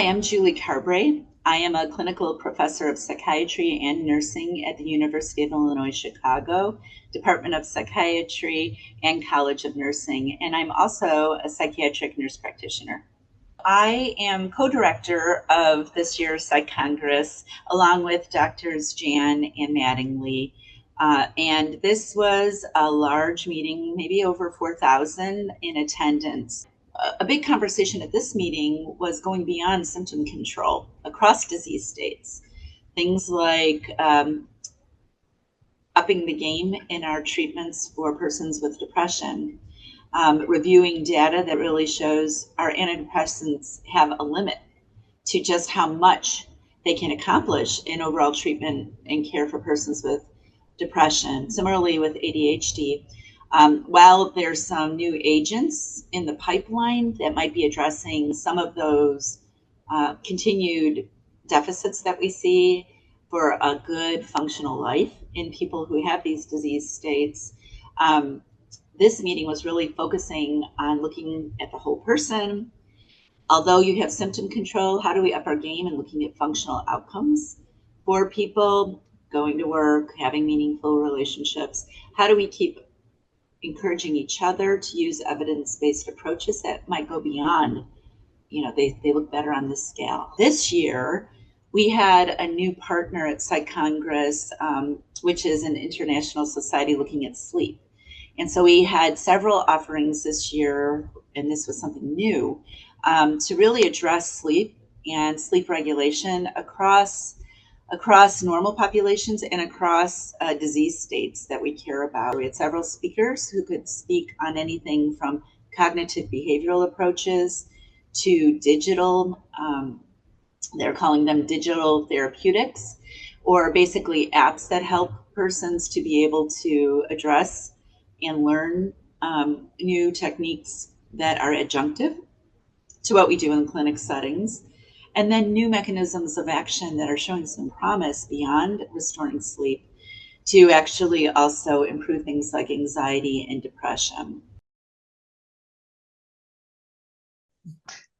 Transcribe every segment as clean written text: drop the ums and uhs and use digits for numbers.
Hi, I'm Julie Carbray. I am a clinical professor of psychiatry and nursing at the University of Illinois, Chicago, Department of Psychiatry and College of Nursing, and I'm also a psychiatric nurse practitioner. I am co-director of this year's Psych Congress, along with Doctors Jan and Mattingly. And this was a large meeting, maybe over 4,000 in attendance. A big conversation at this meeting was going beyond symptom control across disease states. Things like upping the game in our treatments for persons with depression, reviewing data that really shows our antidepressants have a limit to just how much they can accomplish in overall treatment and care for persons with depression. Similarly with ADHD, while there's some new agents in the pipeline that might be addressing some of those continued deficits that we see for a good functional life in people who have these disease states, this meeting was really focusing on looking at the whole person. Although you have symptom control, how do we up our game and looking at functional outcomes for people going to work, having meaningful relationships? How do we keep encouraging each other to use evidence-based approaches that might go beyond, they look better on this scale. This year, we had a new partner at Psych Congress, which is an international society looking at sleep. And so we had several offerings this year, and this was something new, to really address sleep and sleep regulation across normal populations and across disease states that we care about. We had several speakers who could speak on anything from cognitive behavioral approaches to digital, they're calling them digital therapeutics, or basically apps that help persons to be able to address and learn new techniques that are adjunctive to what we do in clinic settings. And then new mechanisms of action that are showing some promise beyond restoring sleep to actually also improve things like anxiety and depression.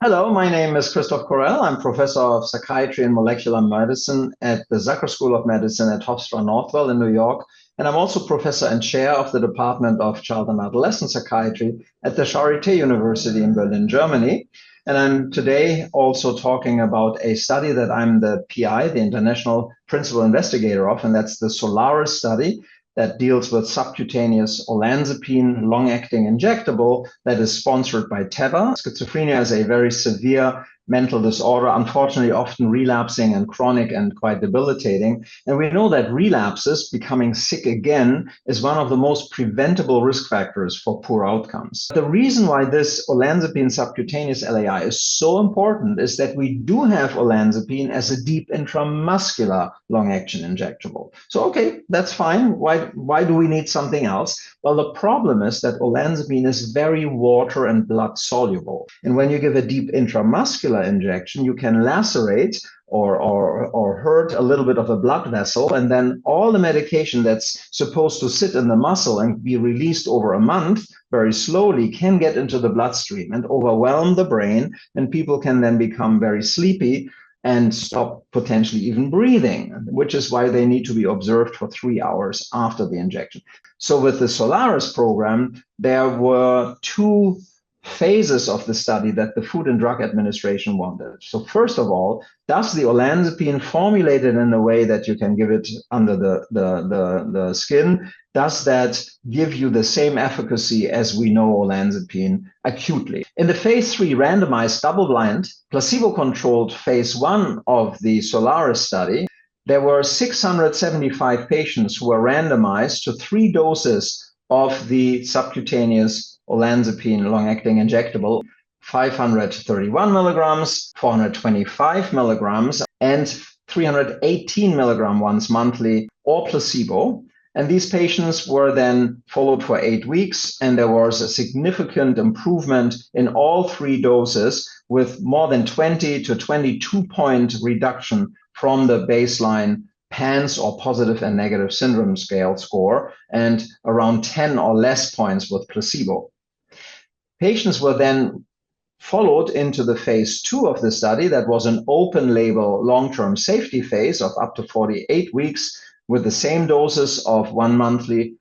Hello, my name is Christoph Correll. I'm professor of psychiatry and molecular medicine at the Zucker School of Medicine at Hofstra Northwell in New York. And I'm also professor and chair of the Department of Child and Adolescent Psychiatry at the Charité University in Berlin, Germany. And I'm today also talking about a study that I'm the PI, the international principal investigator of, and that's the Solaris study that deals with subcutaneous olanzapine long-acting injectable that is sponsored by Teva. Schizophrenia is a very severe mental disorder, unfortunately often relapsing and chronic and quite debilitating. And we know that relapses, becoming sick again, is one of the most preventable risk factors for poor outcomes. The reason why this olanzapine subcutaneous LAI is so important is that we do have olanzapine as a deep intramuscular long-action injectable. So, okay, that's fine. Why do we need something else? Well, the problem is that olanzapine is very water and blood soluble. And when you give a deep intramuscular injection, you can lacerate or hurt a little bit of a blood vessel, and then all the medication that's supposed to sit in the muscle and be released over a month very slowly can get into the bloodstream and overwhelm the brain, and people can then become very sleepy and stop potentially even breathing, which is why they need to be observed for 3 hours after the injection. So with the Solaris program, there were two phases of the study that the Food and Drug Administration wanted. So first of all, does the olanzapine formulated in a way that you can give it under the skin, does that give you the same efficacy as we know olanzapine acutely? In the phase 3 randomized double-blind placebo-controlled phase 1 of the Solaris study, there were 675 patients who were randomized to 3 doses of the subcutaneous olanzapine long-acting injectable, 531 milligrams, 425 milligrams, and 318 milligram once monthly, or placebo. And these patients were then followed for 8 weeks, and there was a significant improvement in all 3 doses with more than 20 to 22 point reduction from the baseline PANSS, or positive and negative syndrome scale score, and around 10 or less points with placebo. Patients were then followed into the phase 2 of the study. That was an open label long-term safety phase of up to 48 weeks with the same doses of 1 monthly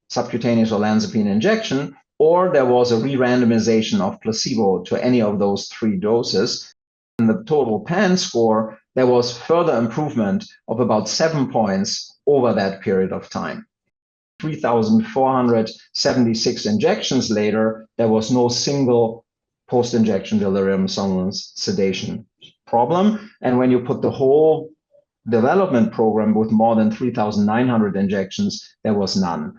subcutaneous olanzapine injection, or there was a re-randomization of placebo to any of those 3 doses. In the total PAN score, there was further improvement of about 7 points over that period of time. 3,476 injections later, there was no single post-injection delirium, somnolence, sedation problem. And when you put the whole development program with more than 3,900 injections, there was none.